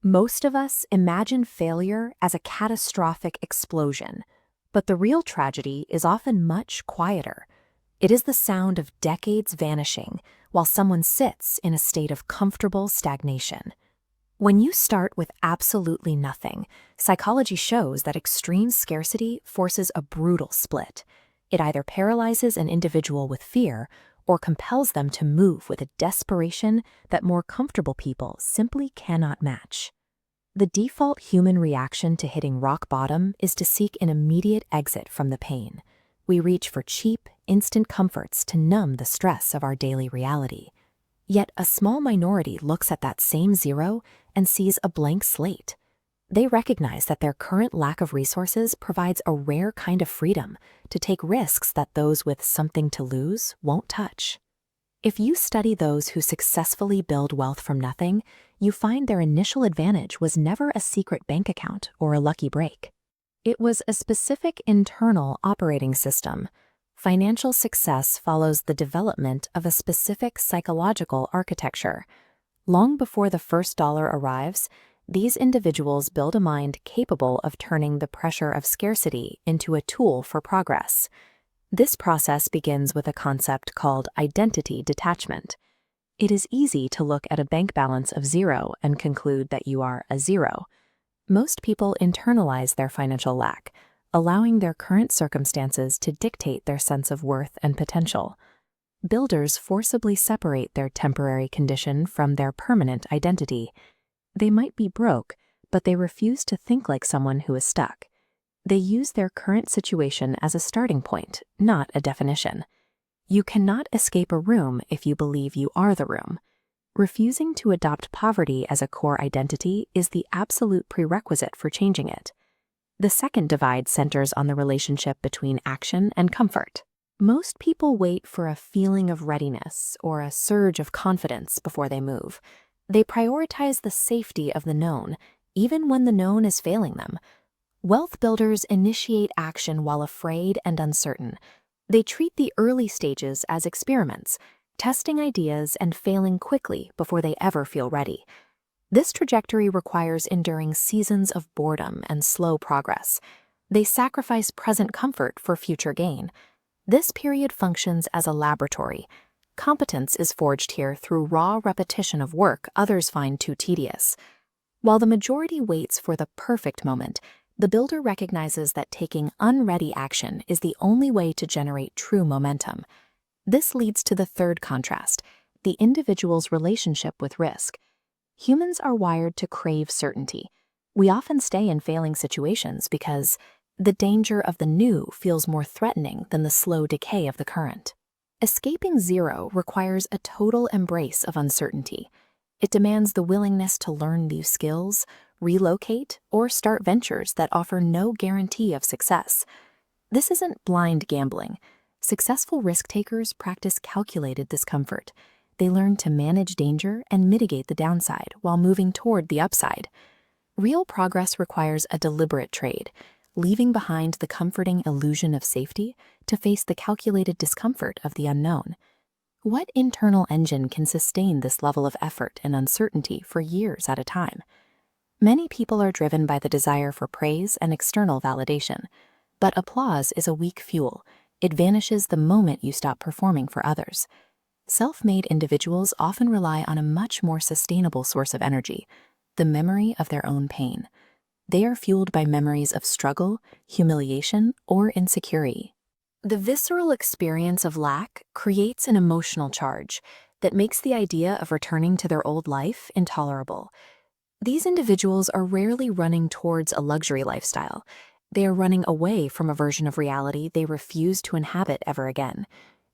Most of us imagine failure as a catastrophic explosion, but the real tragedy is often much quieter. It is the sound of decades vanishing while someone sits in a state of comfortable stagnation. When you start with absolutely nothing, psychology shows that extreme scarcity forces a brutal split. It either paralyzes an individual with fear or compels them to move with a desperation that more comfortable people simply cannot match. The default human reaction to hitting rock bottom is to seek an immediate exit from the pain. We reach for cheap, instant comforts to numb the stress of our daily reality. Yet a small minority looks at that same zero and sees a blank slate. They recognize that their current lack of resources provides a rare kind of freedom to take risks that those with something to lose won't touch. If you study those who successfully build wealth from nothing, you find their initial advantage was never a secret bank account or a lucky break. It was a specific internal operating system. Financial success follows the development of a specific psychological architecture. Long before the first dollar arrives, these individuals build a mind capable of turning the pressure of scarcity into a tool for progress. This process begins with a concept called identity detachment. It is easy to look at a bank balance of zero and conclude that you are a zero. Most people internalize their financial lack, allowing their current circumstances to dictate their sense of worth and potential. Builders forcibly separate their temporary condition from their permanent identity. They might be broke, but they refuse to think like someone who is stuck. They use their current situation as a starting point, not a definition. You cannot escape a room if you believe you are the room. Refusing to adopt poverty as a core identity is the absolute prerequisite for changing it. The second divide centers on the relationship between action and comfort. Most people wait for a feeling of readiness or a surge of confidence before they move. They prioritize the safety of the known, even when the known is failing them. Wealth builders initiate action while afraid and uncertain. They treat the early stages as experiments, testing ideas and failing quickly before they ever feel ready. This trajectory requires enduring seasons of boredom and slow progress. They sacrifice present comfort for future gain. This period functions as a laboratory. Competence is forged here through raw repetition of work others find too tedious. While the majority waits for the perfect moment, the builder recognizes that taking unready action is the only way to generate true momentum. This leads to the third contrast, the individual's relationship with risk. Humans are wired to crave certainty. We often stay in failing situations because the danger of the new feels more threatening than the slow decay of the current. Escaping zero requires a total embrace of uncertainty. It demands the willingness to learn new skills, relocate, or start ventures that offer no guarantee of success. This isn't blind gambling. Successful risk-takers practice calculated discomfort. They learn to manage danger and mitigate the downside while moving toward the upside. Real progress requires a deliberate trade, leaving behind the comforting illusion of safety to face the calculated discomfort of the unknown. What internal engine can sustain this level of effort and uncertainty for years at a time? Many people are driven by the desire for praise and external validation, but applause is a weak fuel. It vanishes the moment you stop performing for others. Self-made individuals often rely on a much more sustainable source of energy, the memory of their own pain. They are fueled by memories of struggle, humiliation, or insecurity. The visceral experience of lack creates an emotional charge that makes the idea of returning to their old life intolerable. These individuals are rarely running towards a luxury lifestyle. They are running away from a version of reality they refuse to inhabit ever again.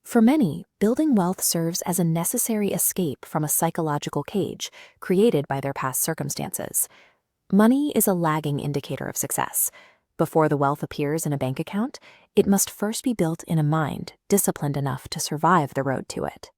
For many, building wealth serves as a necessary escape from a psychological cage created by their past circumstances. Money is a lagging indicator of success. Before the wealth appears in a bank account, it must first be built in a mind disciplined enough to survive the road to it.